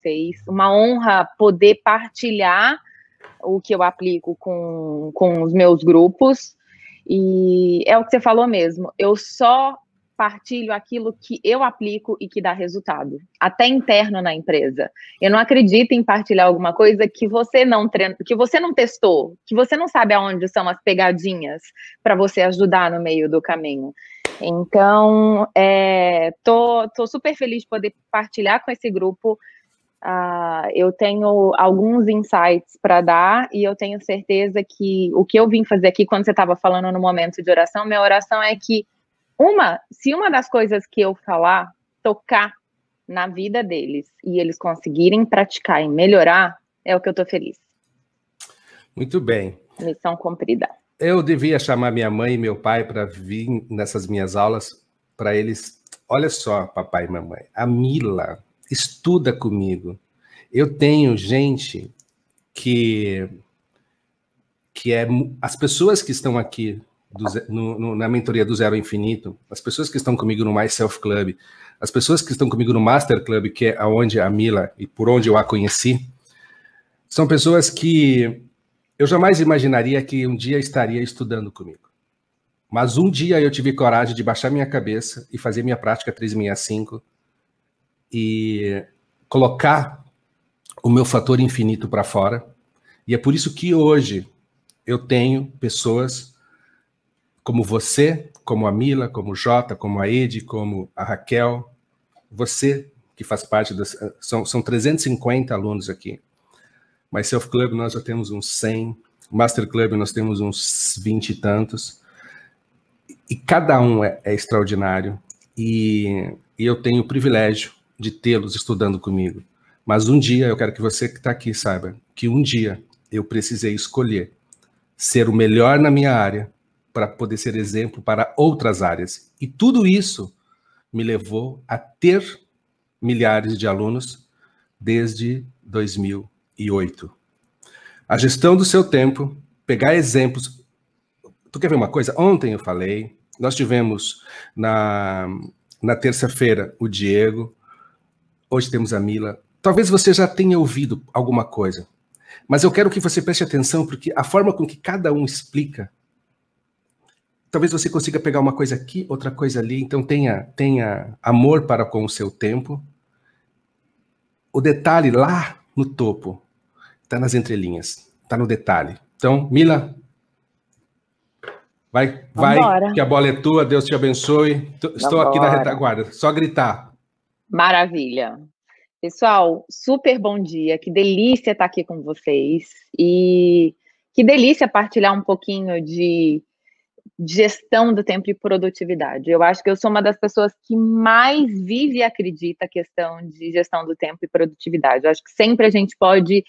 vocês. Uma honra poder partilhar o que eu aplico com os meus grupos. E é o que você falou mesmo. Eu só partilho aquilo que eu aplico e que dá resultado, até interno na empresa. Eu não acredito em partilhar alguma coisa que você não treina, que você não testou, que você não sabe aonde são as pegadinhas para você ajudar no meio do caminho. Então, tô super feliz de poder partilhar com esse grupo. Eu tenho alguns insights para dar e eu tenho certeza que o que eu vim fazer aqui, quando você estava falando no momento de oração, minha oração é que se uma das coisas que eu falar tocar na vida deles e eles conseguirem praticar e melhorar, é o que eu tô feliz. Muito bem. Missão cumprida. Eu devia chamar minha mãe e meu pai para vir nessas minhas aulas, para eles... Olha só, papai e mamãe, a Mila estuda comigo. Eu tenho gente que é... As pessoas que estão aqui na mentoria do Zero ao Infinito, as pessoas que estão comigo no My Self Club, as pessoas que estão comigo no Master Club, que é onde a Mila e por onde eu a conheci, são pessoas que eu jamais imaginaria que um dia estaria estudando comigo. Mas um dia eu tive coragem de baixar minha cabeça e fazer minha prática 365 e colocar o meu fator infinito para fora. E é por isso que hoje eu tenho pessoas como você, como a Mila, como o Jota, como a Edi, como a Raquel, você que faz parte das... São 350 alunos aqui. Mas Self Club nós já temos uns 100, Master Club nós temos uns 20 e tantos. E cada um é extraordinário. E eu tenho o privilégio de tê-los estudando comigo. Mas um dia, eu quero que você que está aqui saiba, que um dia eu precisei escolher ser o melhor na minha área para poder ser exemplo para outras áreas. E tudo isso me levou a ter milhares de alunos desde 2008. A gestão do seu tempo, pegar exemplos. Tu quer ver uma coisa? Ontem eu falei, nós tivemos na terça-feira o Diego, hoje temos a Mila. Talvez você já tenha ouvido alguma coisa, mas eu quero que você preste atenção, porque a forma com que cada um explica, talvez você consiga pegar uma coisa aqui, outra coisa ali. Então tenha amor para com o seu tempo. O detalhe lá no topo está nas entrelinhas, está no detalhe. Então, Mila, vai, que a bola é tua, Deus te abençoe. Estou aqui na retaguarda, só gritar. Maravilha. Pessoal, super bom dia, que delícia estar aqui com vocês. E que delícia partilhar um pouquinho de gestão do tempo e produtividade. Eu acho que eu sou uma das pessoas que mais vive e acredita a questão de gestão do tempo e produtividade. Eu acho que sempre a gente pode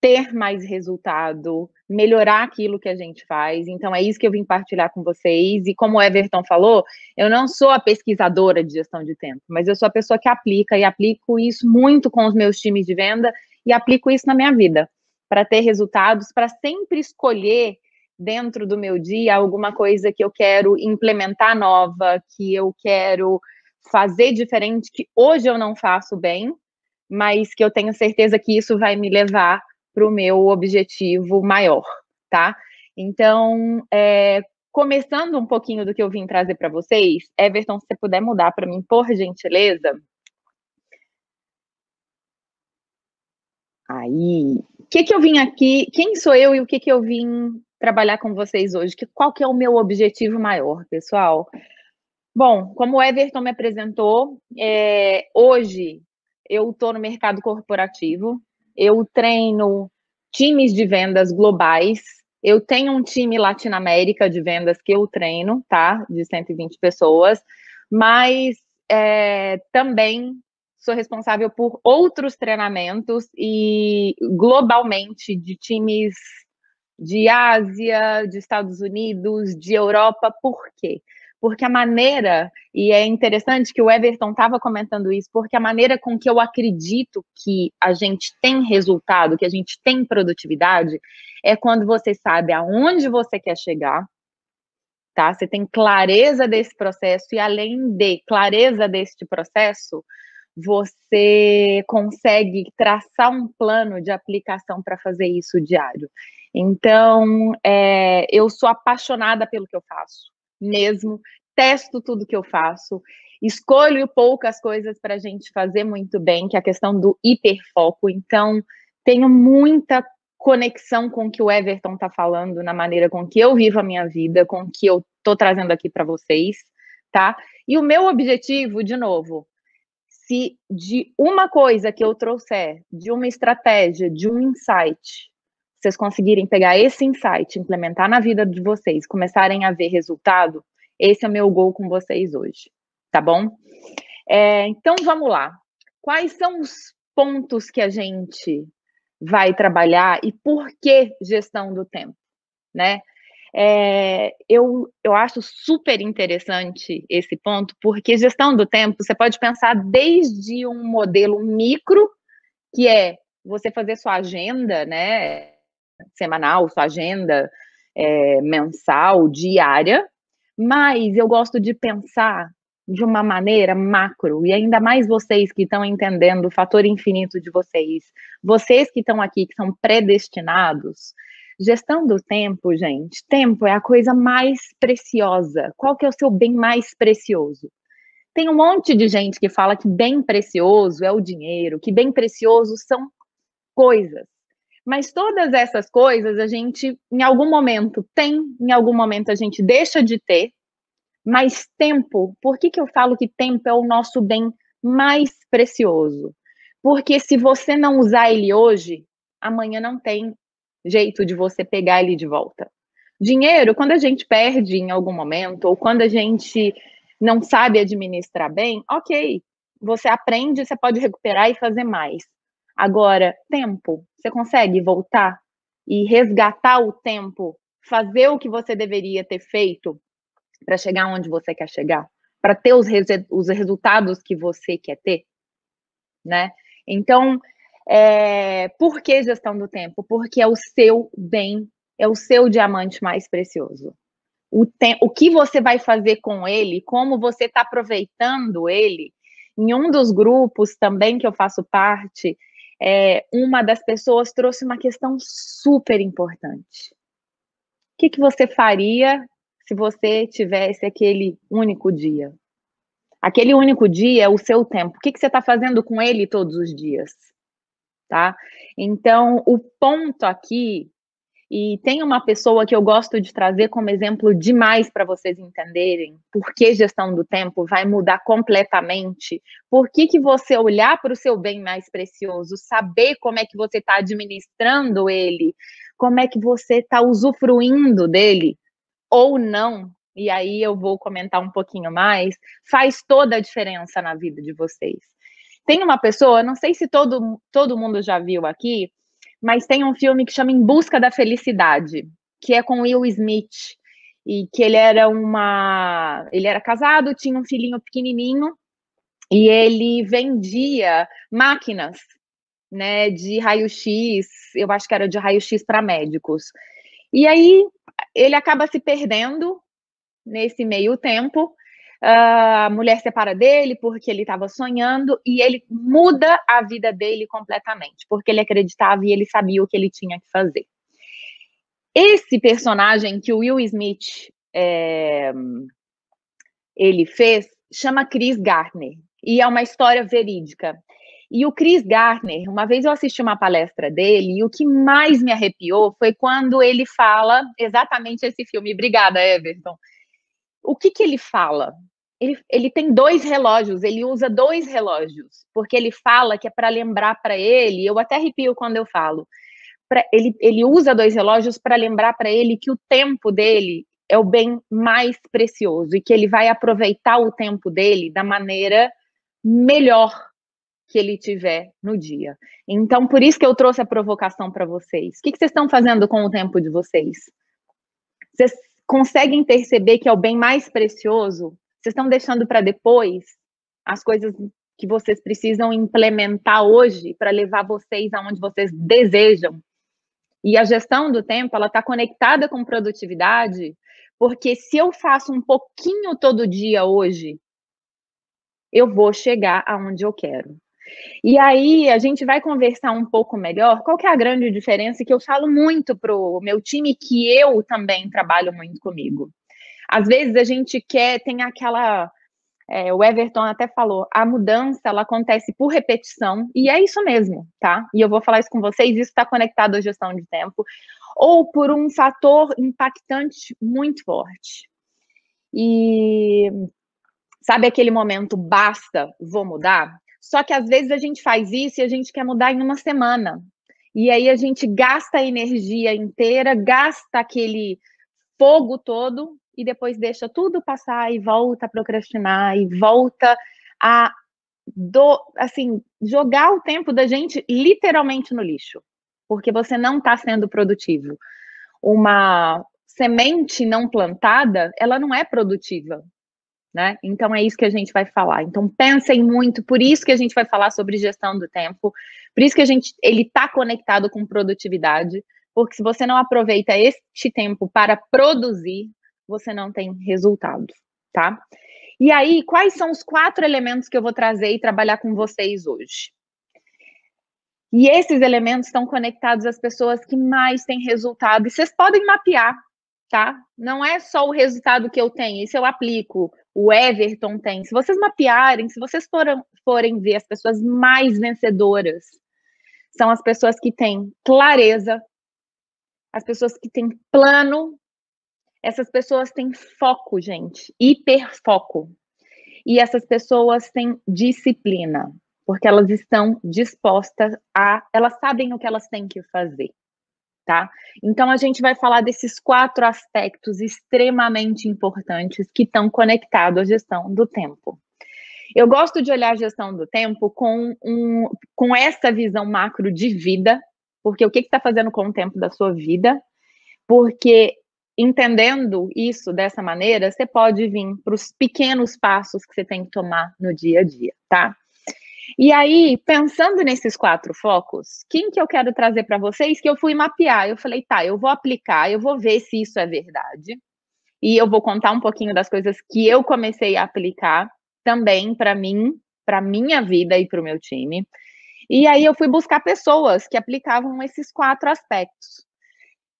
ter mais resultado, melhorar aquilo que a gente faz. Então, é isso que eu vim partilhar com vocês. E como o Everton falou, eu não sou a pesquisadora de gestão de tempo, mas eu sou a pessoa que aplica, e aplico isso muito com os meus times de venda, e aplico isso na minha vida, para ter resultados, para sempre escolher dentro do meu dia alguma coisa que eu quero implementar nova, que eu quero fazer diferente, que hoje eu não faço bem, mas que eu tenho certeza que isso vai me levar para o meu objetivo maior, tá? Então, começando um pouquinho do que eu vim trazer para vocês, Everton, se você puder mudar para mim, por gentileza. Aí, o que eu vim aqui, quem sou eu e o que eu vim trabalhar com vocês hoje? Qual que é o meu objetivo maior, pessoal? Bom, como o Everton me apresentou, hoje eu estou no mercado corporativo, eu treino times de vendas globais, eu tenho um time Latinoamérica de vendas que eu treino, tá? De 120 pessoas, mas também sou responsável por outros treinamentos e globalmente de times de Ásia, de Estados Unidos, de Europa. Por quê? Porque a maneira, e é interessante que o Everton estava comentando isso, porque a maneira com que eu acredito que a gente tem resultado, que a gente tem produtividade, é quando você sabe aonde você quer chegar, tá? Você tem clareza desse processo e, além de clareza deste processo, você consegue traçar um plano de aplicação para fazer isso diário. Então, eu sou apaixonada pelo que eu faço, mesmo, testo tudo que eu faço, escolho poucas coisas para a gente fazer muito bem, que é a questão do hiperfoco. Então, tenho muita conexão com o que o Everton está falando, na maneira com que eu vivo a minha vida, com o que eu estou trazendo aqui para vocês, tá? E o meu objetivo, de novo, se de uma coisa que eu trouxer, de uma estratégia, de um insight, vocês conseguirem pegar esse insight, implementar na vida de vocês, começarem a ver resultado, esse é o meu goal com vocês hoje, tá bom? Então, vamos lá. Quais são os pontos que a gente vai trabalhar e por que gestão do tempo, né? Eu acho super interessante esse ponto, porque gestão do tempo, você pode pensar desde um modelo micro, que é você fazer sua agenda, né, semanal, sua agenda mensal, diária, mas eu gosto de pensar de uma maneira macro, e ainda mais vocês que estão entendendo o fator infinito de vocês que estão aqui, que são predestinados. Gestão do tempo, gente, tempo é a coisa mais preciosa. Qual que é o seu bem mais precioso? Tem um monte de gente que fala que bem precioso é o dinheiro, que bem precioso são coisas. Mas todas essas coisas a gente, em algum momento, tem, em algum momento a gente deixa de ter, mas tempo, por que eu falo que tempo é o nosso bem mais precioso? Porque se você não usar ele hoje, amanhã não tem jeito de você pegar ele de volta. Dinheiro, quando a gente perde em algum momento, ou quando a gente não sabe administrar bem, ok, você aprende, você pode recuperar e fazer mais. Agora, tempo, você consegue voltar e resgatar o tempo, fazer o que você deveria ter feito para chegar onde você quer chegar, para ter os resultados que você quer ter, né? Então, por que gestão do tempo? Porque é o seu bem, é o seu diamante mais precioso. O que você vai fazer com ele, como você está aproveitando ele. Em um dos grupos também que eu faço parte, uma das pessoas trouxe uma questão super importante. O que você faria se você tivesse aquele único dia? Aquele único dia é o seu tempo. O que você está fazendo com ele todos os dias? Tá? Então, o ponto aqui, e tem uma pessoa que eu gosto de trazer como exemplo demais para vocês entenderem por que gestão do tempo vai mudar completamente. Por que você olhar para o seu bem mais precioso, saber como é que você está administrando ele, como é que você está usufruindo dele, ou não, e aí eu vou comentar um pouquinho mais, faz toda a diferença na vida de vocês. Tem uma pessoa, não sei se todo mundo já viu aqui, mas tem um filme que chama Em Busca da Felicidade, que é com Will Smith, e que ele era casado, tinha um filhinho pequenininho, e ele vendia máquinas, né, de raio-x, eu acho que era de raio-x para médicos. E aí ele acaba se perdendo nesse meio tempo, a mulher separa dele porque ele estava sonhando e ele muda a vida dele completamente, porque ele acreditava e ele sabia o que ele tinha que fazer. Esse personagem que o Will Smith ele fez chama Chris Gardner e é uma história verídica. E o Chris Gardner, uma vez eu assisti uma palestra dele e o que mais me arrepiou foi quando ele fala exatamente esse filme. Obrigada, Everton. O que ele fala? Ele tem 2 relógios, ele usa 2 relógios, porque ele fala que é para lembrar para ele, eu até arrepio quando eu falo, ele usa 2 relógios para lembrar para ele que o tempo dele é o bem mais precioso e que ele vai aproveitar o tempo dele da maneira melhor que ele tiver no dia. Então, por isso que eu trouxe a provocação para vocês. O que vocês estão fazendo com o tempo de vocês? Vocês conseguem perceber que é o bem mais precioso? Vocês estão deixando para depois as coisas que vocês precisam implementar hoje para levar vocês aonde vocês desejam. E a gestão do tempo, ela está conectada com produtividade, porque se eu faço um pouquinho todo dia hoje, eu vou chegar aonde eu quero. E aí a gente vai conversar um pouco melhor, qual que é a grande diferença que eu falo muito pro meu time, que eu também trabalho muito comigo. Às vezes a gente tem aquela, o Everton até falou, a mudança ela acontece por repetição, e é isso mesmo, tá? E eu vou falar isso com vocês, isso está conectado à gestão de tempo, ou por um fator impactante muito forte. E sabe aquele momento, basta, vou mudar? Só que às vezes a gente faz isso e a gente quer mudar em uma semana. E aí a gente gasta a energia inteira, gasta aquele fogo todo e depois deixa tudo passar e volta a procrastinar e volta a assim, jogar o tempo da gente literalmente no lixo, porque você não está sendo produtivo. Uma semente não plantada, ela não é produtiva, né? Então é isso que a gente vai falar. Então pensem muito, por isso que a gente vai falar sobre gestão do tempo, por isso que ele está conectado com produtividade, porque se você não aproveita este tempo para produzir, você não tem resultado, tá? E aí, quais são os 4 elementos que eu vou trazer e trabalhar com vocês hoje? E esses elementos estão conectados às pessoas que mais têm resultado, e vocês podem mapear, tá? Não é só o resultado que eu tenho, isso eu aplico, o Everton tem. Se vocês mapearem, se vocês forem ver as pessoas mais vencedoras, são as pessoas que têm clareza, as pessoas que têm plano, essas pessoas têm foco, gente, hiperfoco. E essas pessoas têm disciplina, porque elas estão dispostas elas sabem o que elas têm que fazer, tá? Então a gente vai falar desses 4 aspectos extremamente importantes que estão conectados à gestão do tempo. Eu gosto de olhar a gestão do tempo com essa visão macro de vida, porque o que está fazendo com o tempo da sua vida, porque entendendo isso dessa maneira, você pode vir para os pequenos passos que você tem que tomar no dia a dia, tá? E aí, pensando nesses 4 focos, quem que eu quero trazer para vocês que eu fui mapear? Eu falei, tá, eu vou aplicar, eu vou ver se isso é verdade, e eu vou contar um pouquinho das coisas que eu comecei a aplicar também para mim, para minha vida e para o meu time. E aí eu fui buscar pessoas que aplicavam esses 4 aspectos.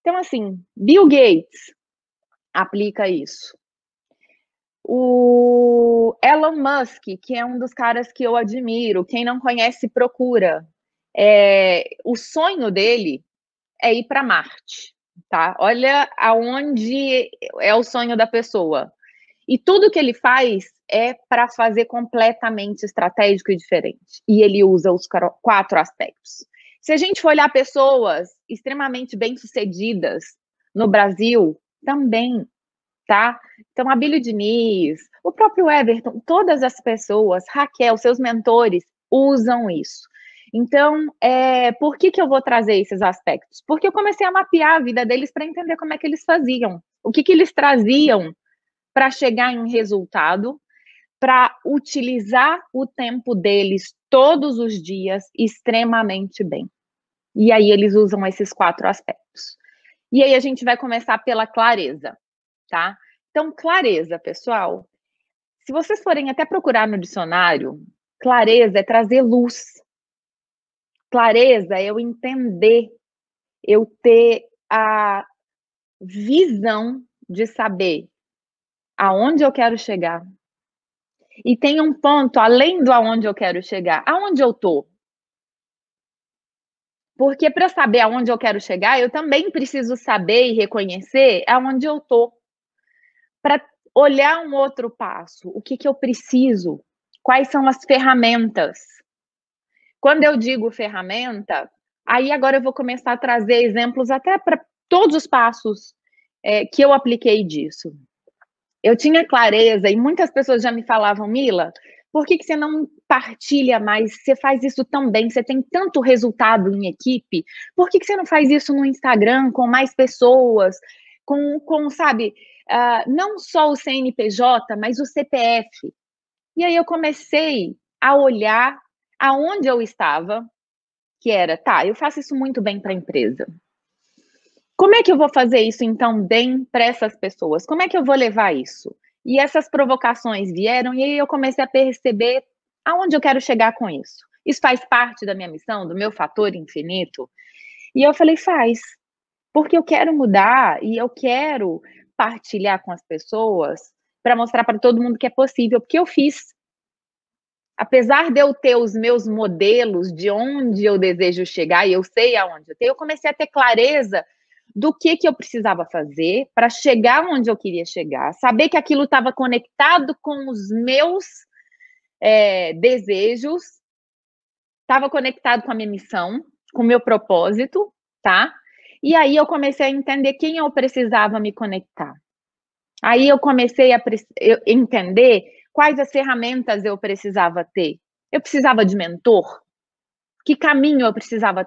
Então, assim, Bill Gates aplica isso. O Elon Musk, que é um dos caras que eu admiro, quem não conhece, procura. O sonho dele é ir para Marte, tá? Olha aonde é o sonho da pessoa. E tudo que ele faz é para fazer completamente estratégico e diferente. E ele usa os 4 aspectos. Se a gente for olhar pessoas extremamente bem-sucedidas no Brasil, também, tá? Então, a Bílio Diniz, o próprio Everton, todas as pessoas, Raquel, seus mentores, usam isso. Então, por que eu vou trazer esses aspectos? Porque eu comecei a mapear a vida deles para entender como é que eles faziam, o que eles traziam para chegar em resultado, para utilizar o tempo deles todos os dias extremamente bem. E aí eles usam esses 4 aspectos. E aí a gente vai começar pela clareza, tá? Então, clareza, pessoal, se vocês forem até procurar no dicionário, clareza é trazer luz. Clareza é eu entender, eu ter a visão de saber aonde eu quero chegar. E tem um ponto além do aonde eu quero chegar, aonde eu tô. Porque para saber aonde eu quero chegar, eu também preciso saber e reconhecer aonde eu tô. Para olhar um outro passo, o que eu preciso? Quais são as ferramentas? Quando eu digo ferramenta, aí agora eu vou começar a trazer exemplos até para todos os passos que eu apliquei disso. Eu tinha clareza e muitas pessoas já me falavam, Mila, por que você não partilha mais? Você faz isso tão bem, você tem tanto resultado em equipe, por que você não faz isso no Instagram com mais pessoas, sabe, não só o CNPJ, mas o CPF? E aí eu comecei a olhar aonde eu estava, que era, tá, eu faço isso muito bem para a empresa. Como é que eu vou fazer isso, então, bem para essas pessoas? Como é que eu vou levar isso? E essas provocações vieram, e aí eu comecei a perceber aonde eu quero chegar com isso. Isso faz parte da minha missão, do meu fator infinito? E eu falei, faz. Porque eu quero mudar e eu quero partilhar com as pessoas para mostrar para todo mundo que é possível, porque eu fiz. Apesar de eu ter os meus modelos de onde eu desejo chegar e eu sei aonde eu comecei a ter clareza do que eu precisava fazer para chegar onde eu queria chegar, saber que aquilo estava conectado com os meus desejos, estava conectado com a minha missão, com o meu propósito, tá? E aí eu comecei a entender quem eu precisava me conectar. Aí eu comecei a entender quais as ferramentas eu precisava ter. Eu precisava de mentor? Que caminho eu precisava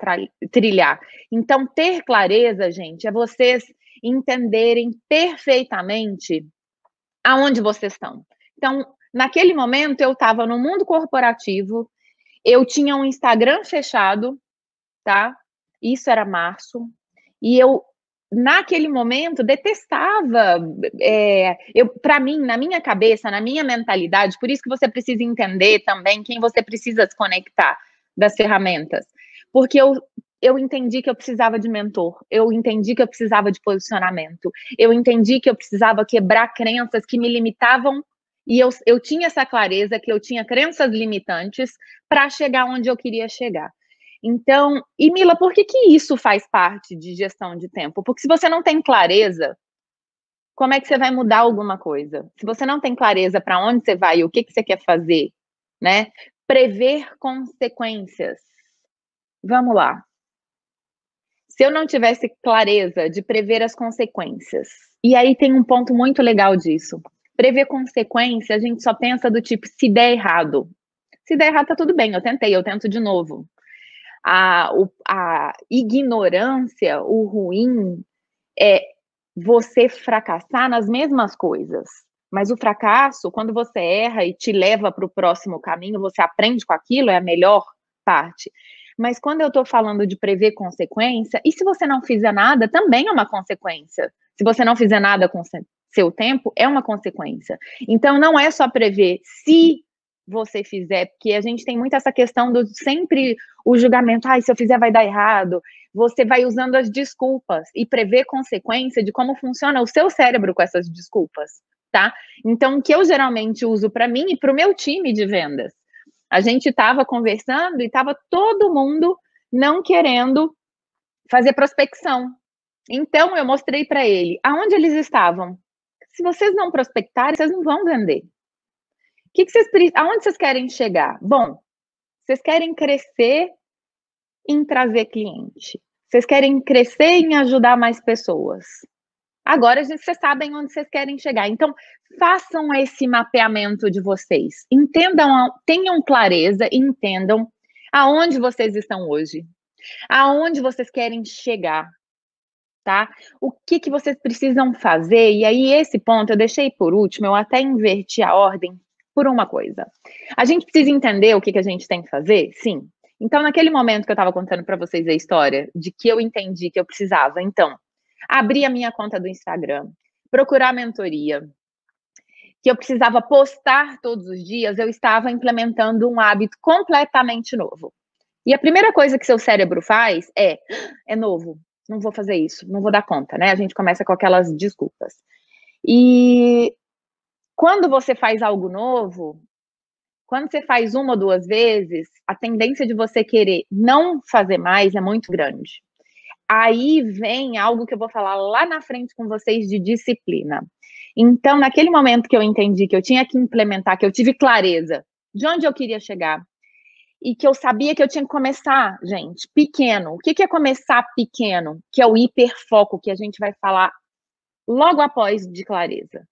trilhar? Então, ter clareza, gente, é vocês entenderem perfeitamente aonde vocês estão. Então, naquele momento, eu estava no mundo corporativo, eu tinha um Instagram fechado, tá? Isso era março, e eu, naquele momento, detestava, para mim, na minha cabeça, na minha mentalidade, por isso que você precisa entender também quem você precisa se conectar das ferramentas, porque eu entendi que eu precisava de mentor, eu entendi que eu precisava de posicionamento, eu entendi que eu precisava quebrar crenças que me limitavam, e eu tinha essa clareza que eu tinha crenças limitantes para chegar onde eu queria chegar. Então, e Mila, por que isso faz parte de gestão de tempo? Porque se você não tem clareza, como é que você vai mudar alguma coisa? Se você não tem clareza para onde você vai e o que você quer fazer, né? Prever consequências. Vamos lá. Se eu não tivesse clareza de prever as consequências, e aí tem um ponto muito legal disso. Prever consequência, a gente só pensa do tipo, se der errado. Se der errado, tá tudo bem, eu tentei, eu tento de novo. A ignorância, o ruim, é você fracassar nas mesmas coisas. Mas o fracasso, quando você erra e te leva para o próximo caminho, você aprende com aquilo, é a melhor parte. Mas quando eu estou falando de prever consequência, e se você não fizer nada, também é uma consequência. Se você não fizer nada com seu tempo, é uma consequência. Então, não é só prever se você fizer, porque a gente tem muito essa questão do sempre o julgamento, se eu fizer vai dar errado, você vai usando as desculpas e prever consequência de como funciona o seu cérebro com essas desculpas, tá? Então, o que eu geralmente uso para mim e para o meu time de vendas, a gente estava conversando e estava todo mundo não querendo fazer prospecção. Então, eu mostrei para ele aonde eles estavam. Se vocês não prospectarem, vocês não vão vender. Aonde vocês querem chegar? Bom, vocês querem crescer em trazer cliente. Vocês querem crescer em ajudar mais pessoas. Agora vocês sabem onde vocês querem chegar. Então, façam esse mapeamento de vocês. Entendam, tenham clareza, entendam aonde vocês estão hoje. Aonde vocês querem chegar, tá? O que vocês precisam fazer? E aí, esse ponto eu deixei por último, eu até inverti a ordem por uma coisa. A gente precisa entender o que a gente tem que fazer? Sim. Então, naquele momento que eu estava contando para vocês a história de que eu entendi que eu precisava, então, abrir a minha conta do Instagram, procurar mentoria, que eu precisava postar todos os dias, eu estava implementando um hábito completamente novo. E a primeira coisa que seu cérebro faz é novo, não vou fazer isso, não vou dar conta, né? A gente começa com aquelas desculpas. E quando você faz algo novo, quando você faz uma ou duas vezes, a tendência de você querer não fazer mais é muito grande. Aí vem algo que eu vou falar lá na frente com vocês de disciplina. Então, naquele momento que eu entendi que eu tinha que implementar, que eu tive clareza de onde eu queria chegar, e que eu sabia que eu tinha que começar, gente, pequeno. O que é começar pequeno? Que é o hiperfoco, que a gente vai falar logo após de clareza.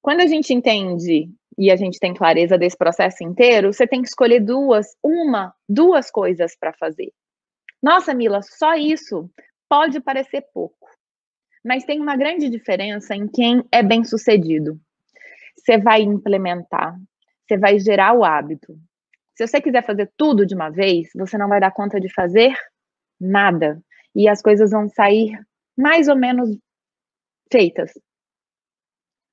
Quando a gente entende e a gente tem clareza desse processo inteiro, você tem que escolher duas coisas para fazer. Nossa, Mila, só isso pode parecer pouco, mas tem uma grande diferença em quem é bem-sucedido. Você vai implementar, você vai gerar o hábito. Se você quiser fazer tudo de uma vez, você não vai dar conta de fazer nada. E as coisas vão sair mais ou menos feitas.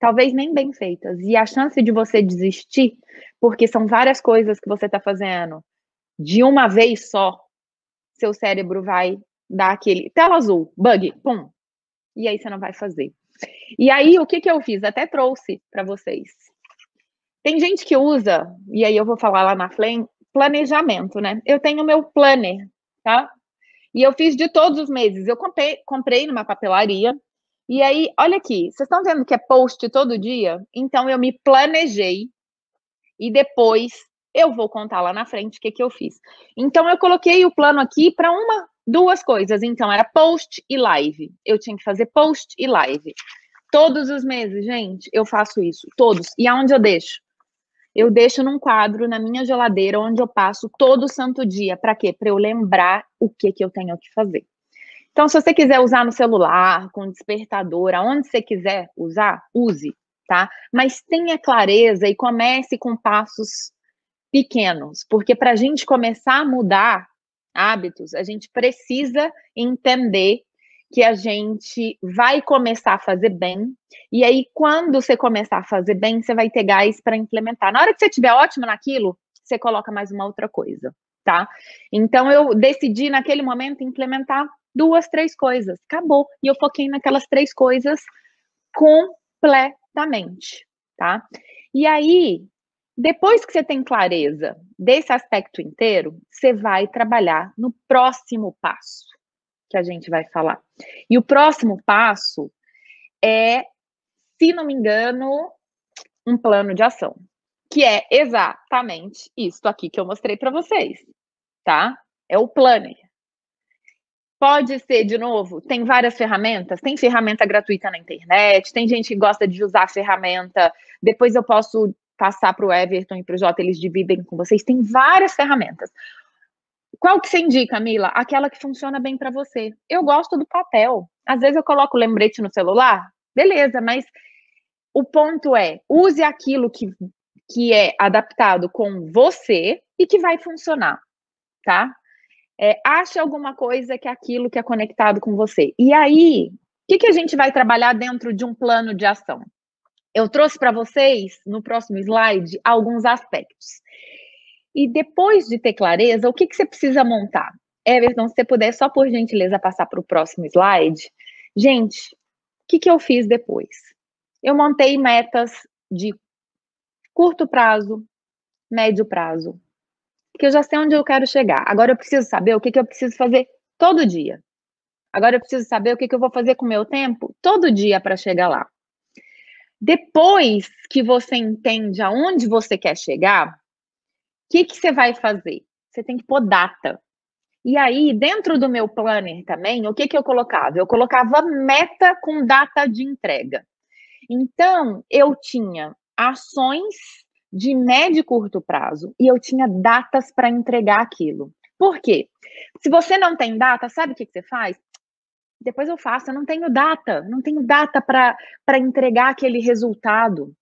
talvez nem bem feitas. E a chance de você desistir, porque são várias coisas que você está fazendo de uma vez só, seu cérebro vai dar aquele tela azul, bug, pum, e aí você não vai fazer. E aí, o que eu fiz? Até trouxe para vocês. Tem gente que usa, e aí eu vou falar lá na frente, planejamento, né? Eu tenho meu planner, tá? E eu fiz de todos os meses. Eu comprei numa papelaria. E aí, olha aqui, vocês estão vendo que é post todo dia? Então, eu me planejei e depois eu vou contar lá na frente o que eu fiz. Então, eu coloquei o plano aqui para duas coisas. Então, era post e live. Eu tinha que fazer post e live. Todos os meses, gente, eu faço isso. Todos. E aonde eu deixo? Eu deixo num quadro na minha geladeira, onde eu passo todo santo dia. Para quê? Para eu lembrar o que eu tenho que fazer. Então, se você quiser usar no celular, com despertador, aonde você quiser usar, use, tá? Mas tenha clareza e comece com passos pequenos, porque para a gente começar a mudar hábitos, a gente precisa entender que a gente vai começar a fazer bem, e aí quando você começar a fazer bem, você vai ter gás para implementar. Na hora que você estiver ótimo naquilo, você coloca mais uma outra coisa, tá? Então eu decidi naquele momento implementar 2, 3 coisas, acabou. E eu foquei naquelas 3 coisas completamente, tá? E aí, depois que você tem clareza desse aspecto inteiro, você vai trabalhar no próximo passo que a gente vai falar. E o próximo passo é, se não me engano, um plano de ação, que é exatamente isso aqui que eu mostrei para vocês, tá? É o planner. Pode ser, de novo, tem várias ferramentas, tem ferramenta gratuita na internet, tem gente que gosta de usar a ferramenta, depois eu posso passar para o Everton e para o Jota, eles dividem com vocês, tem várias ferramentas. Qual que você indica, Mila? Aquela que funciona bem para você. Eu gosto do papel. Às vezes eu coloco lembrete no celular, beleza, mas o ponto é, use aquilo que é adaptado com você e que vai funcionar, tá? Ache alguma coisa que é aquilo que é conectado com você. E aí, o que a gente vai trabalhar dentro de um plano de ação? Eu trouxe para vocês, no próximo slide, alguns aspectos. E depois de ter clareza, o que você precisa montar? Everton, se você puder, só por gentileza, passar para o próximo slide. Gente, o que eu fiz depois? Eu montei metas de curto prazo, médio prazo, porque eu já sei onde eu quero chegar. Agora eu preciso saber o que eu preciso fazer todo dia. Agora eu preciso saber o que eu vou fazer com o meu tempo todo dia para chegar lá. Depois que você entende aonde você quer chegar, o que você vai fazer? Você tem que pôr data. E aí, dentro do meu planner também, o que eu colocava? Eu colocava meta com data de entrega. Então, eu tinha ações de médio e curto prazo e eu tinha datas para entregar aquilo. Por quê? Se você não tem data, sabe o que você faz? Depois eu faço, eu não tenho data para entregar aquele resultado.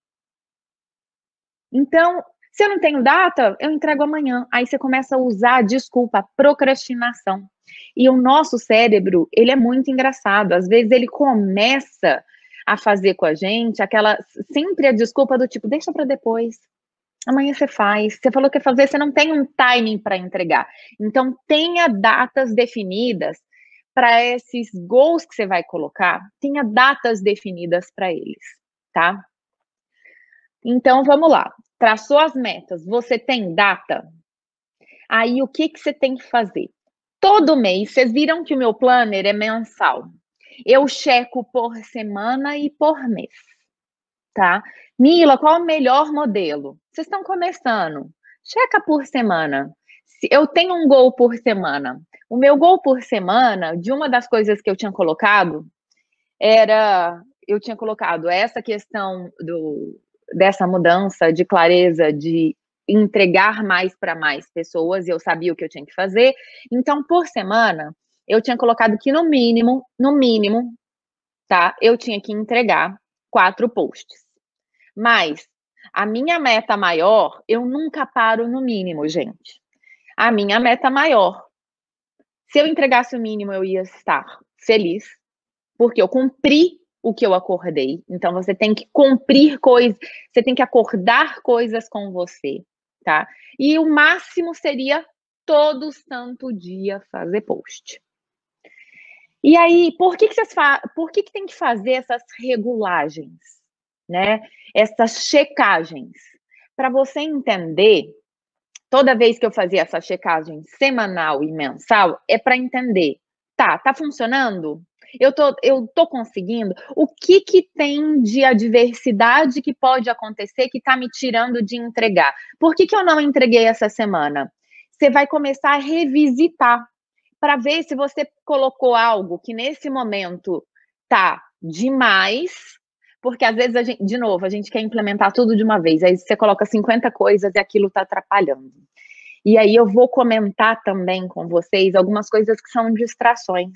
Então, se eu não tenho data, eu entrego amanhã. Aí você começa a usar a desculpa, procrastinação. E o nosso cérebro, ele é muito engraçado. Às vezes ele começa a fazer com a gente sempre a desculpa do tipo, deixa para depois. Amanhã você faz. Você falou que ia fazer, você não tem um timing para entregar. Então, tenha datas definidas para esses goals que você vai colocar, tenha datas definidas para eles, tá? Então, vamos lá. Traçou as metas, você tem data? Aí, o que você tem que fazer? Todo mês, vocês viram que o meu planner é mensal. Eu checo por semana e por mês, tá? Mila, qual o melhor modelo? Vocês estão começando. Checa por semana. Eu tenho um goal por semana. O meu goal por semana, de uma das coisas que eu tinha colocado, eu tinha colocado essa questão dessa mudança de clareza, de entregar mais para mais pessoas, e eu sabia o que eu tinha que fazer. Então, por semana, eu tinha colocado que no mínimo, tá? Eu tinha que entregar 4 posts. Mas a minha meta maior, eu nunca paro no mínimo, gente. A minha meta maior, se eu entregasse o mínimo, eu ia estar feliz, porque eu cumpri o que eu acordei. Então, você tem que cumprir coisas, você tem que acordar coisas com você, tá? E o máximo seria todo santo dia fazer post. E aí, por que tem que fazer essas regulagens, né? Essas checagens? Para você entender, toda vez que eu fazia essa checagem semanal e mensal, é para entender, tá funcionando? Eu tô conseguindo? O que tem de adversidade que pode acontecer que tá me tirando de entregar? Por que eu não entreguei essa semana? Você vai começar a revisitar para ver se você colocou algo que nesse momento tá demais, porque às vezes de novo, a gente quer implementar tudo de uma vez, aí você coloca 50 coisas e aquilo tá atrapalhando. E aí eu vou comentar também com vocês algumas coisas que são distrações.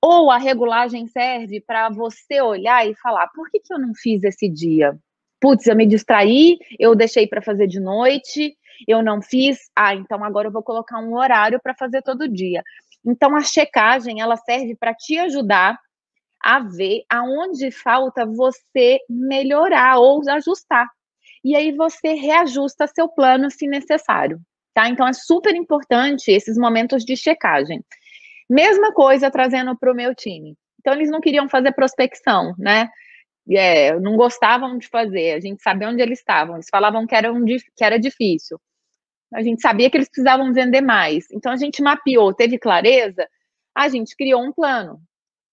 Ou a regulagem serve para você olhar e falar, por que eu não fiz esse dia? Putz, eu me distraí, eu deixei para fazer de noite, eu não fiz, então agora eu vou colocar um horário para fazer todo dia. Então, a checagem, ela serve para te ajudar a ver aonde falta você melhorar ou ajustar. E aí você reajusta seu plano se necessário, tá? Então, é super importante esses momentos de checagem. Mesma coisa trazendo para o meu time. Então, eles não queriam fazer prospecção, né? Não gostavam de fazer, a gente sabia onde eles estavam, eles falavam que era difícil. A gente sabia que eles precisavam vender mais. Então, a gente mapeou, teve clareza, a gente criou um plano.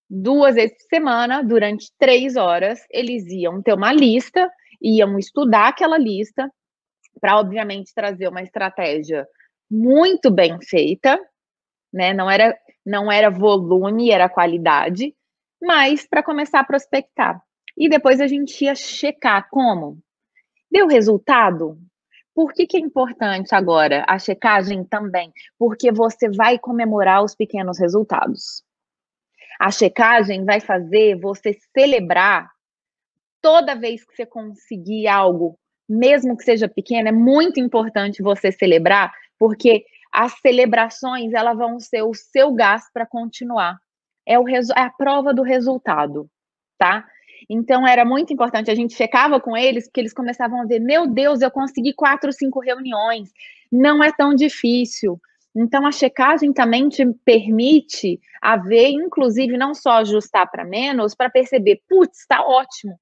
2 vezes por semana, durante 3 horas, eles iam ter uma lista, iam estudar aquela lista, para, obviamente, trazer uma estratégia muito bem feita, né? Não era volume, era qualidade, mas para começar a prospectar. E depois a gente ia checar como. Deu resultado? Por que é importante agora a checagem também? Porque você vai comemorar os pequenos resultados. A checagem vai fazer você celebrar toda vez que você conseguir algo, mesmo que seja pequeno, é muito importante você celebrar, porque as celebrações, elas vão ser o seu gás para continuar. É a prova do resultado, tá? Então, era muito importante, a gente checava com eles, porque eles começavam a ver, meu Deus, eu consegui 4, 5 reuniões, não é tão difícil. Então, a checagem também te permite haver, inclusive, não só ajustar para menos, para perceber, putz, está ótimo.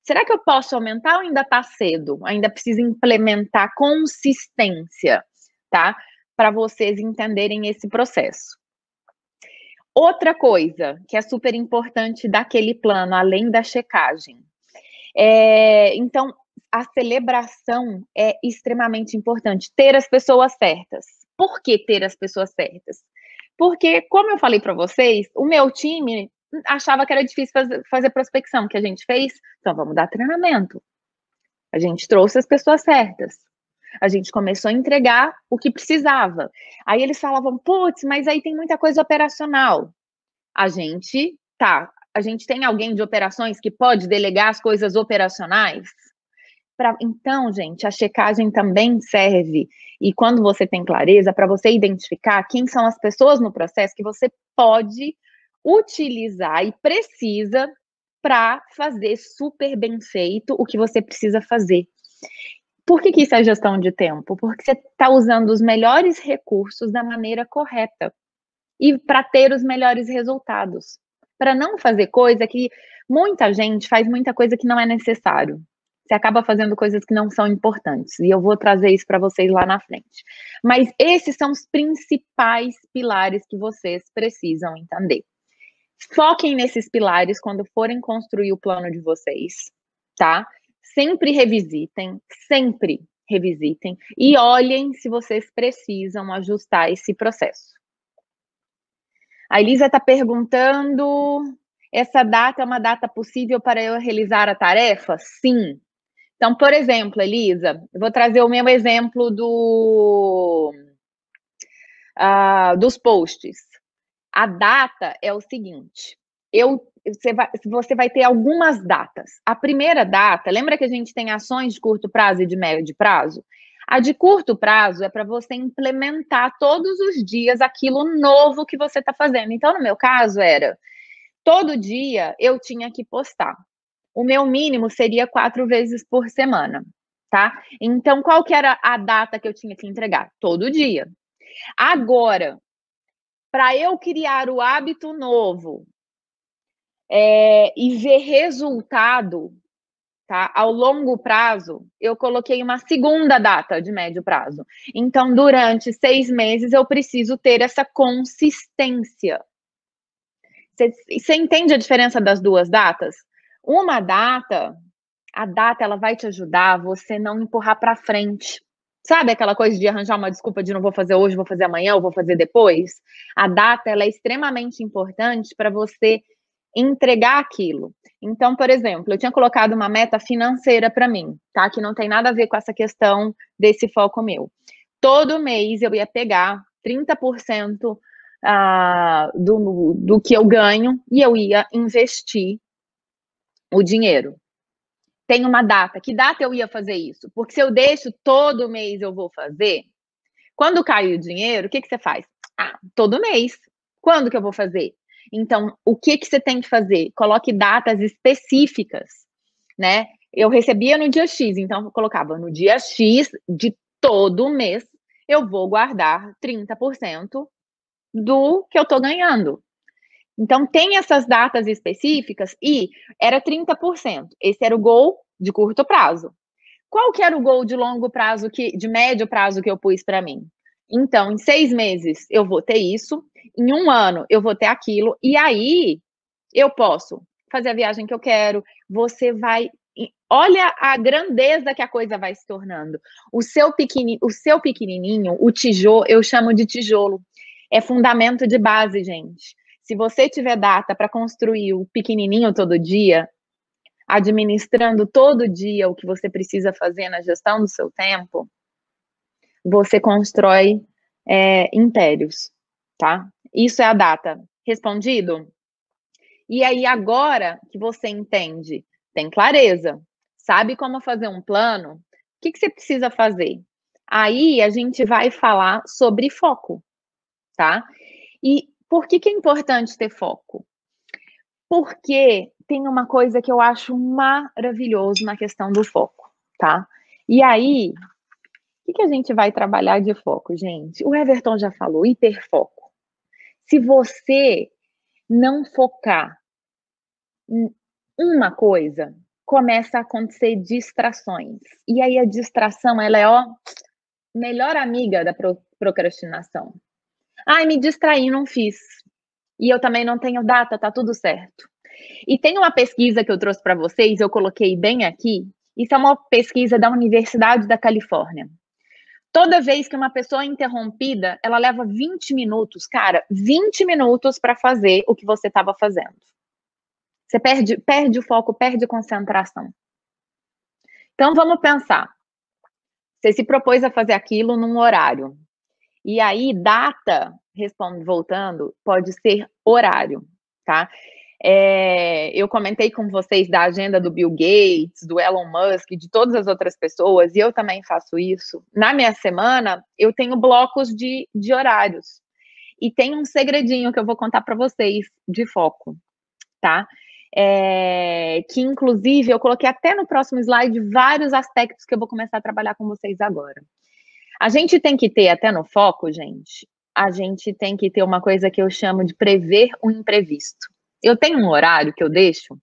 Será que eu posso aumentar ou ainda está cedo? Ainda preciso implementar consistência, tá? Para vocês entenderem esse processo. Outra coisa que é super importante daquele plano, além da checagem. Então, a celebração é extremamente importante. Ter as pessoas certas. Por que ter as pessoas certas? Porque, como eu falei para vocês, o meu time achava que era difícil fazer prospecção, que a gente fez, então vamos dar treinamento. A gente trouxe as pessoas certas. A gente começou a entregar o que precisava. Aí eles falavam, putz, mas aí tem muita coisa operacional. A gente tem alguém de operações que pode delegar as coisas operacionais? Então, gente, a checagem também serve, e quando você tem clareza, para você identificar quem são as pessoas no processo que você pode utilizar e precisa para fazer super bem feito o que você precisa fazer. Por que isso é gestão de tempo? Porque você está usando os melhores recursos da maneira correta e para ter os melhores resultados. Para não fazer coisa que muita gente faz muita coisa que não é necessário. Você acaba fazendo coisas que não são importantes. E eu vou trazer isso para vocês lá na frente. Mas esses são os principais pilares que vocês precisam entender. Foquem nesses pilares quando forem construir o plano de vocês, tá? Sempre revisitem e olhem se vocês precisam ajustar esse processo. A Elisa está perguntando, essa data é uma data possível para eu realizar a tarefa? Sim. Então, por exemplo, Elisa, eu vou trazer o meu exemplo dos posts. A data é o seguinte, você vai ter algumas datas. A primeira data, lembra que a gente tem ações de curto prazo e de médio prazo? A de curto prazo é para você implementar todos os dias aquilo novo que você está fazendo. Então, no meu caso, era todo dia eu tinha que postar. O meu mínimo seria 4 vezes por semana, tá? Então, qual que era a data que eu tinha que entregar? Todo dia. Agora, para eu criar o hábito novo, e ver resultado, tá, ao longo prazo, eu coloquei uma segunda data de médio prazo. Então, durante 6 meses, eu preciso ter essa consistência. Você entende a diferença das duas datas? Uma data, a data ela vai te ajudar a você não empurrar para frente. Sabe aquela coisa de arranjar uma desculpa de não vou fazer hoje, vou fazer amanhã, ou vou fazer depois? A data ela é extremamente importante para você entregar aquilo. Então, por exemplo, eu tinha colocado uma meta financeira para mim, tá? Que não tem nada a ver com essa questão desse foco meu. Todo mês eu ia pegar 30% do que eu ganho e eu ia investir o dinheiro. Tem uma data. Que data eu ia fazer isso? Porque se eu deixo todo mês eu vou fazer, quando cai o dinheiro, o que você faz? Todo mês. Quando que eu vou fazer? Então, o que você tem que fazer? Coloque datas específicas, né? Eu recebia no dia X, então eu colocava no dia X de todo mês, eu vou guardar 30% do que eu tô ganhando. Então, tem essas datas específicas e era 30%. Esse era o goal de curto prazo. Qual que era o goal de longo prazo, de médio prazo que eu pus para mim? Então, em 6 meses eu vou ter isso, em 1 ano eu vou ter aquilo, e aí eu posso fazer a viagem que eu quero, você vai... Olha a grandeza que a coisa vai se tornando. O seu pequenininho, o tijolo, eu chamo de tijolo, é fundamento de base, gente. Se você tiver data para construir o pequenininho todo dia, administrando todo dia o que você precisa fazer na gestão do seu tempo, você constrói impérios, tá? Isso é a data. Respondido? E aí, agora que você entende, tem clareza, sabe como fazer um plano, o que você precisa fazer? Aí a gente vai falar sobre foco, tá? E por que é importante ter foco? Porque tem uma coisa que eu acho maravilhoso na questão do foco, tá? E aí, o que a gente vai trabalhar de foco, gente? O Everton já falou, hiperfoco. Se você não focar em uma coisa, começa a acontecer distrações. E aí a distração, ela é, melhor amiga da procrastinação. Ai, me distraí, não fiz. E eu também não tenho data, tá tudo certo. E tem uma pesquisa que eu trouxe para vocês, eu coloquei bem aqui. Isso é uma pesquisa da Universidade da Califórnia. Toda vez que uma pessoa é interrompida, ela leva 20 minutos, cara, 20 minutos para fazer o que você estava fazendo. Você perde o foco, perde a concentração. Então, vamos pensar. Você se propôs a fazer aquilo num horário. E aí, data, voltando, pode ser horário, tá? Eu comentei com vocês da agenda do Bill Gates, do Elon Musk, de todas as outras pessoas, e eu também faço isso. Na minha semana, eu tenho blocos de horários. E tem um segredinho que eu vou contar para vocês de foco, tá? Que, inclusive, eu coloquei até no próximo slide vários aspectos que eu vou começar a trabalhar com vocês agora. A gente tem que ter, até no foco, gente, a gente tem que ter uma coisa que eu chamo de prever o imprevisto. Eu tenho um horário que eu deixo,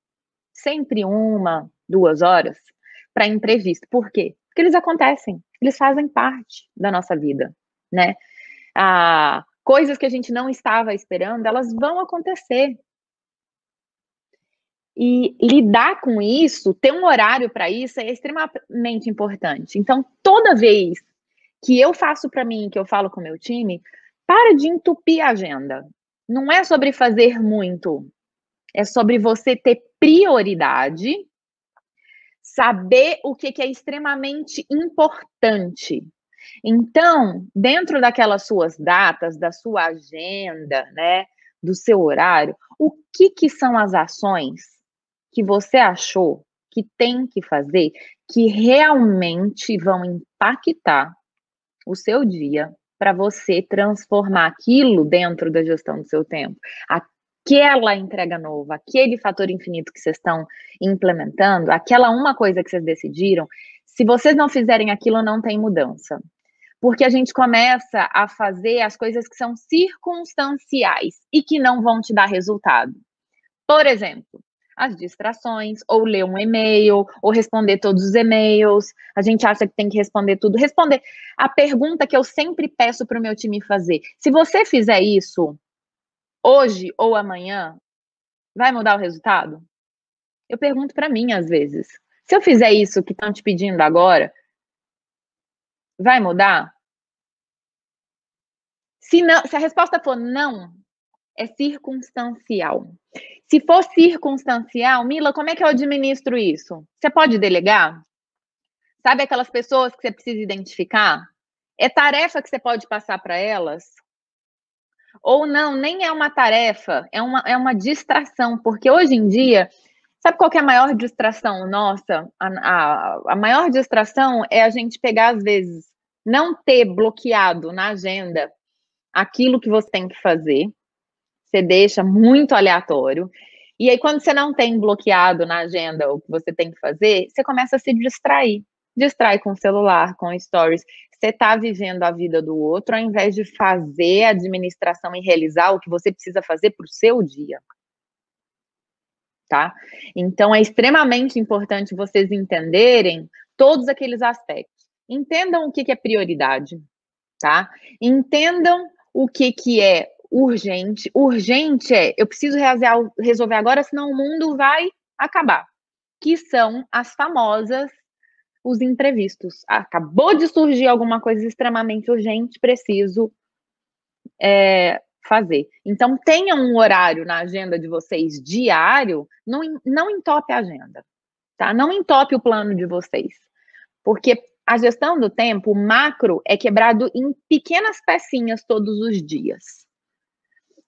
sempre 1, 2 horas, para imprevisto. Por quê? Porque eles acontecem, eles fazem parte da nossa vida, né? Coisas que a gente não estava esperando, elas vão acontecer. E lidar com isso, ter um horário para isso é extremamente importante. Então, toda vez que eu faço para mim, que eu falo com o meu time, para de entupir a agenda. Não é sobre fazer muito, é sobre você ter prioridade, saber o que é extremamente importante. Então, dentro daquelas suas datas, da sua agenda, né, do seu horário, o que são as ações que você achou que tem que fazer, que realmente vão impactar o seu dia para você transformar aquilo dentro da gestão do seu tempo, aquela entrega nova, aquele fator infinito que vocês estão implementando, aquela uma coisa que vocês decidiram, se vocês não fizerem aquilo, não tem mudança. Porque a gente começa a fazer as coisas que são circunstanciais e que não vão te dar resultado. Por exemplo, as distrações, ou ler um e-mail, ou responder todos os e-mails. A gente acha que tem que responder tudo. Responder a pergunta que eu sempre peço para o meu time fazer. Se você fizer isso hoje ou amanhã, vai mudar o resultado? Eu pergunto para mim às vezes. Se eu fizer isso que estão te pedindo agora, vai mudar? Se a resposta for não, é circunstancial. Se for circunstancial, Mila, como é que eu administro isso? Você pode delegar? Sabe aquelas pessoas que você precisa identificar? É tarefa que você pode passar para elas? Ou não, nem é uma tarefa, é uma distração, porque hoje em dia, sabe qual que é a maior distração nossa? A maior distração é a gente pegar, às vezes, não ter bloqueado na agenda aquilo que você tem que fazer, você deixa muito aleatório, e aí quando você não tem bloqueado na agenda o que você tem que fazer, você começa a se distrair. Distrai com o celular, com stories. Você está vivendo a vida do outro, ao invés de fazer a administração e realizar o que você precisa fazer para o seu dia. Tá? Então, é extremamente importante vocês entenderem todos aqueles aspectos. Entendam o que é prioridade, tá? Entendam o que é urgente. Urgente é, eu preciso resolver agora, senão o mundo vai acabar. Que são as famosas, os imprevistos. Acabou de surgir alguma coisa extremamente urgente, preciso fazer. Então, tenham um horário na agenda de vocês diário, não entope a agenda, tá? Não entope o plano de vocês. Porque a gestão do tempo, o macro, é quebrado em pequenas pecinhas todos os dias.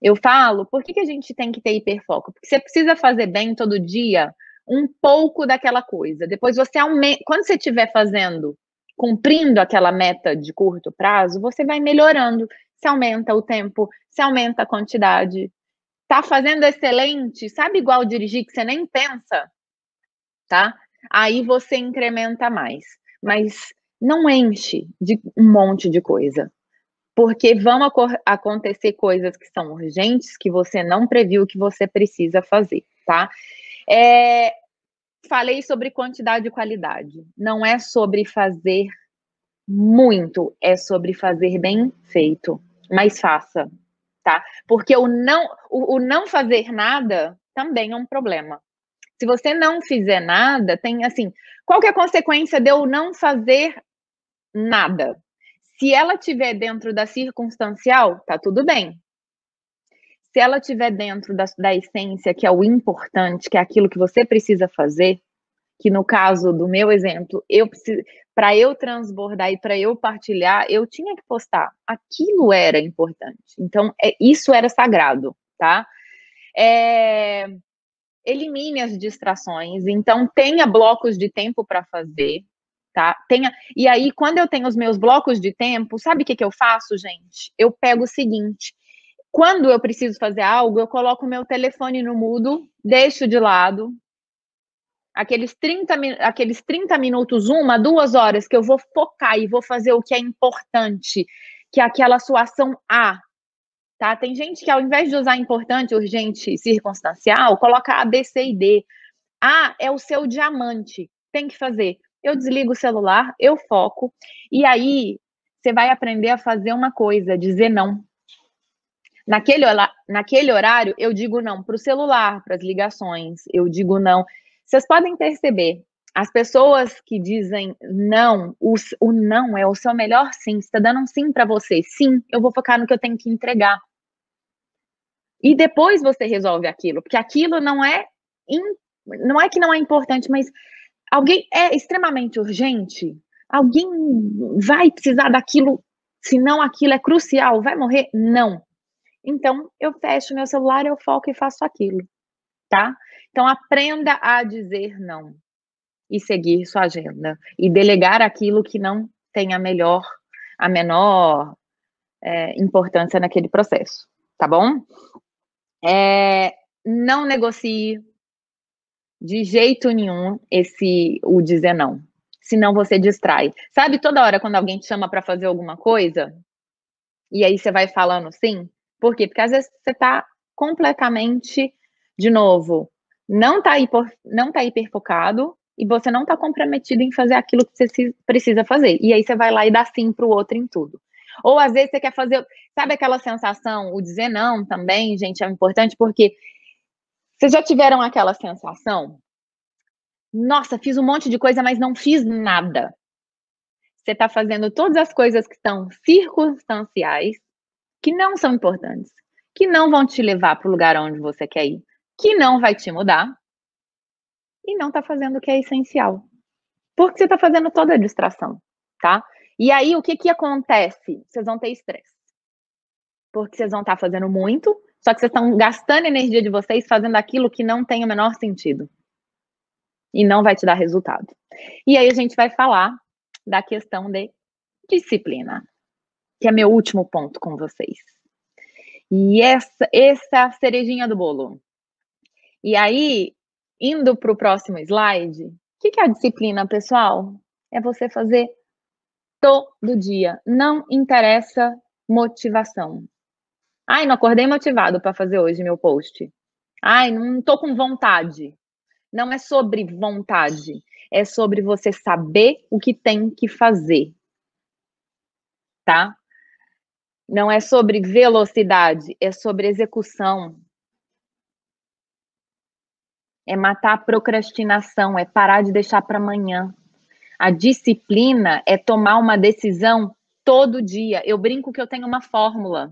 Eu falo, por que a gente tem que ter hiperfoco? Porque você precisa fazer bem todo dia um pouco daquela coisa. Depois você aumenta, quando você estiver fazendo, cumprindo aquela meta de curto prazo, você vai melhorando. Você aumenta o tempo, você aumenta a quantidade. Tá fazendo excelente, sabe igual dirigir que você nem pensa, tá? Aí você incrementa mais. Mas não enche de um monte de coisa. Porque vão acontecer coisas que são urgentes, que você não previu, que você precisa fazer, tá? Falei sobre quantidade e qualidade. Não é sobre fazer muito, é sobre fazer bem feito. Mas faça, tá? Porque o não fazer nada também é um problema. Se você não fizer nada, tem assim, qual que é a consequência de eu não fazer nada? Se ela estiver dentro da circunstancial, tá tudo bem. Se ela estiver dentro da essência, que é o importante, que é aquilo que você precisa fazer, que no caso do meu exemplo, para eu transbordar e para eu partilhar, eu tinha que postar. Aquilo era importante. Então, isso era sagrado, tá? Elimine as distrações. Então, tenha blocos de tempo para fazer, tá? E aí, quando eu tenho os meus blocos de tempo, sabe o que eu faço, gente? Eu pego o seguinte: quando eu preciso fazer algo, eu coloco o meu telefone no mudo, deixo de lado. Aqueles 30 minutos, 2 horas que eu vou focar e vou fazer o que é importante, que é aquela sua ação A, tá? Tem gente que ao invés de usar importante, urgente, circunstancial, coloca A, B, C e D. A é o seu diamante, tem que fazer. Eu desligo o celular, eu foco, e aí você vai aprender a fazer uma coisa, dizer não. Naquele horário, eu digo não para o celular, para as ligações, eu digo não. Vocês podem perceber, as pessoas que dizem não, o não é o seu melhor sim. Você está dando um sim para você. Sim, eu vou focar no que eu tenho que entregar. E depois você resolve aquilo, porque aquilo não é que não é importante, mas alguém é extremamente urgente, alguém vai precisar daquilo, senão aquilo é crucial, vai morrer? Não. Então, eu fecho meu celular, eu foco e faço aquilo, tá? Então, aprenda a dizer não e seguir sua agenda e delegar aquilo que não tem a menor importância naquele processo, tá bom? Não negocie de jeito nenhum o dizer não. Senão você distrai. Sabe toda hora quando alguém te chama para fazer alguma coisa, e aí você vai falando sim? Por quê? Porque às vezes você tá completamente, de novo, não tá hiperfocado e você não tá comprometido em fazer aquilo que você precisa fazer. E aí você vai lá e dá sim pro outro em tudo. Ou às vezes você quer fazer, sabe aquela sensação, o dizer não também, gente, é importante porque vocês já tiveram aquela sensação? Nossa, fiz um monte de coisa, mas não fiz nada. Você está fazendo todas as coisas que são circunstanciais, que não são importantes, que não vão te levar para o lugar onde você quer ir, que não vai te mudar, e não está fazendo o que é essencial. Porque você está fazendo toda a distração, tá? E aí, o que que acontece? Vocês vão ter estresse. Porque vocês vão estar fazendo muito, só que vocês estão gastando energia de vocês fazendo aquilo que não tem o menor sentido. E não vai te dar resultado. E aí a gente vai falar da questão de disciplina, que é meu último ponto com vocês. E essa é a cerejinha do bolo. E aí, indo para o próximo slide, o que é a disciplina, pessoal? É você fazer todo dia. Não interessa motivação. Ai, não acordei motivado para fazer hoje meu post. Ai, não estou com vontade. Não é sobre vontade, é sobre você saber o que tem que fazer, tá? Não é sobre velocidade, é sobre execução. É matar a procrastinação, é parar de deixar para amanhã. A disciplina é tomar uma decisão todo dia. Eu brinco que eu tenho uma fórmula.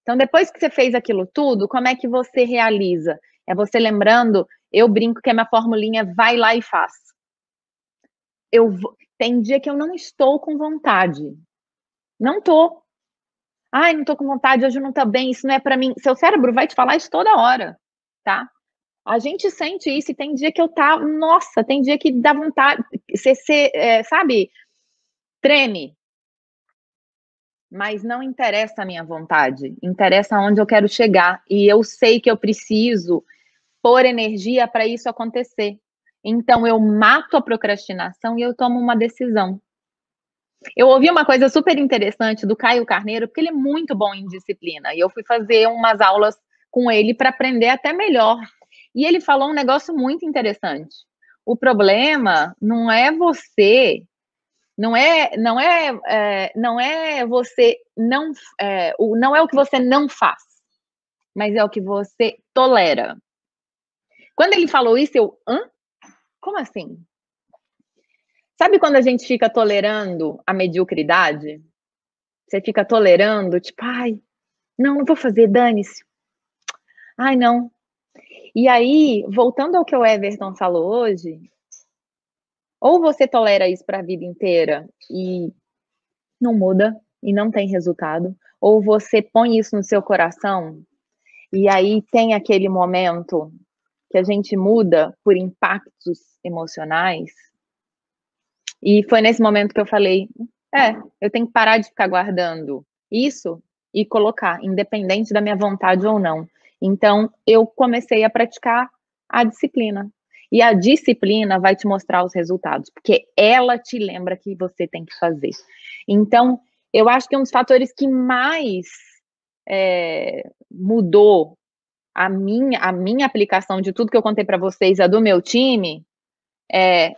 Então, depois que você fez aquilo tudo, como é que você realiza? É você lembrando, eu brinco que a minha formulinha é vai lá e faz. Tem dia que eu não estou com vontade. Não tô. Ai, não tô com vontade, hoje não tá bem, isso não é para mim. Seu cérebro vai te falar isso toda hora, tá? A gente sente isso e tem dia que nossa, tem dia que dá vontade, sabe, treme. Mas não interessa a minha vontade, interessa onde eu quero chegar. E eu sei que eu preciso pôr energia para isso acontecer. Então eu mato a procrastinação e eu tomo uma decisão. Eu ouvi uma coisa super interessante do Caio Carneiro, porque ele é muito bom em disciplina. E eu fui fazer umas aulas com ele para aprender até melhor. E ele falou um negócio muito interessante. O problema não é você, não é você não é o que você não faz, mas é o que você tolera. Quando ele falou isso, como assim? Sabe quando a gente fica tolerando a mediocridade? Você fica tolerando, tipo, ai, não vou fazer, dane-se. Ai, não. E aí, voltando ao que o Everton falou hoje, ou você tolera isso para a vida inteira e não muda e não tem resultado, ou você põe isso no seu coração e aí tem aquele momento que a gente muda por impactos emocionais. E foi nesse momento que eu falei, eu tenho que parar de ficar guardando isso e colocar, independente da minha vontade ou não. Então, eu comecei a praticar a disciplina. E a disciplina vai te mostrar os resultados, porque ela te lembra que você tem que fazer. Então, eu acho que um dos fatores que mais mudou a minha aplicação de tudo que eu contei para vocês, a do meu time,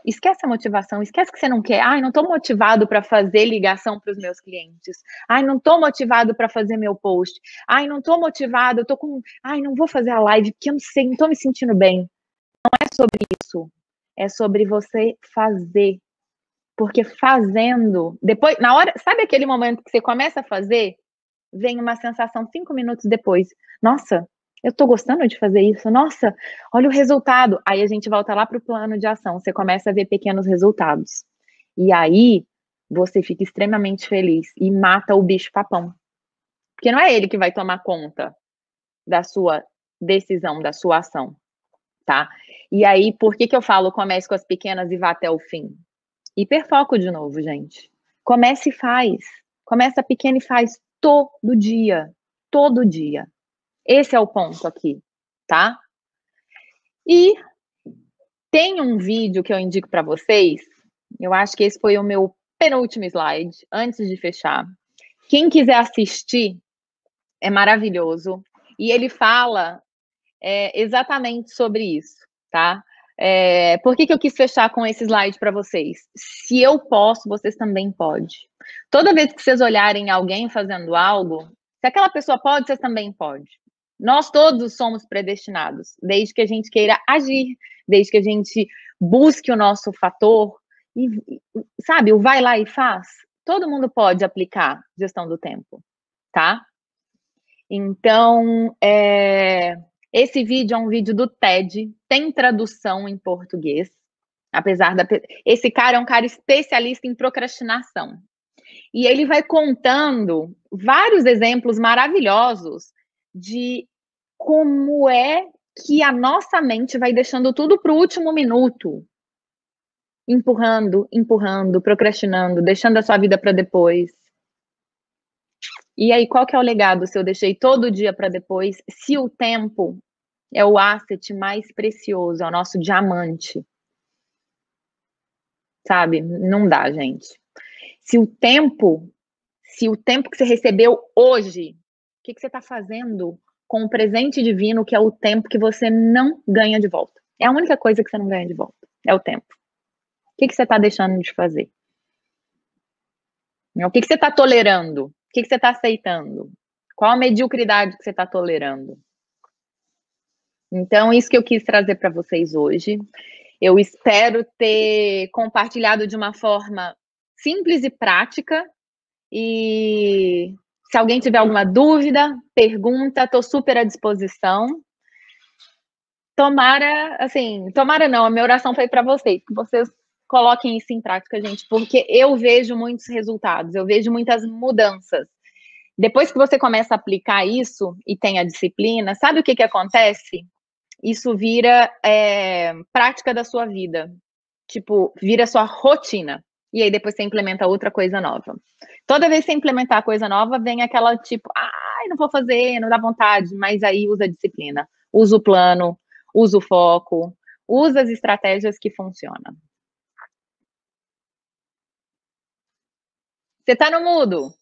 esquece a motivação, esquece que você não quer. Ai, não estou motivado para fazer ligação para os meus clientes. Ai, não estou motivado para fazer meu post. Ai, não estou motivado, ai, não vou fazer a live porque eu não sei, não estou me sentindo bem. Não é sobre isso. É sobre você fazer. Porque fazendo, depois, na hora, sabe aquele momento que você começa a fazer, vem uma sensação 5 minutos depois. Nossa, eu tô gostando de fazer isso. Nossa, olha o resultado. Aí a gente volta lá para o plano de ação. Você começa a ver pequenos resultados. E aí você fica extremamente feliz e mata o bicho papão. Porque não é ele que vai tomar conta da sua decisão, da sua ação, tá? E aí, por que eu falo comece com as pequenas e vá até o fim? Hiperfoco de novo, gente. Comece e faz. Começa pequeno e faz todo dia. Todo dia. Esse é o ponto aqui, tá? E tem um vídeo que eu indico para vocês, eu acho que esse foi o meu penúltimo slide, antes de fechar. Quem quiser assistir, é maravilhoso. E ele fala exatamente sobre isso, tá? Por que eu quis fechar com esse slide para vocês? Se eu posso, vocês também podem. Toda vez que vocês olharem alguém fazendo algo, se aquela pessoa pode, vocês também podem. Nós todos somos predestinados, desde que a gente queira agir, desde que a gente busque o nosso fator, e, sabe, o vai lá e faz. Todo mundo pode aplicar gestão do tempo, tá? Então, esse vídeo é um vídeo do TED, tem tradução em português, apesar da... Esse cara é um cara especialista em procrastinação. E ele vai contando vários exemplos maravilhosos de como é que a nossa mente vai deixando tudo para o último minuto. Empurrando, empurrando, procrastinando, deixando a sua vida para depois. E aí, qual que é o legado se eu deixei todo dia para depois, se o tempo é o asset mais precioso, é o nosso diamante? Sabe? Não dá, gente. Se o tempo que você recebeu hoje, o que você está fazendo com o presente divino, que é o tempo que você não ganha de volta? É a única coisa que você não ganha de volta, é o tempo. O que você está deixando de fazer? O que você está tolerando? O que você está aceitando? Qual a mediocridade que você está tolerando? Então, isso que eu quis trazer para vocês hoje. Eu espero ter compartilhado de uma forma simples e prática. E se alguém tiver alguma dúvida, pergunta, estou super à disposição. Tomara não, a minha oração foi para vocês, que vocês coloquem isso em prática, gente, porque eu vejo muitos resultados, eu vejo muitas mudanças. Depois que você começa a aplicar isso e tem a disciplina, sabe o que acontece? Isso vira prática da sua vida. Tipo, vira sua rotina. E aí depois você implementa outra coisa nova. Toda vez que você implementar coisa nova, vem aquela tipo, ai, não vou fazer, não dá vontade, mas aí usa a disciplina, usa o plano, usa o foco, usa as estratégias que funcionam. Você tá no mudo?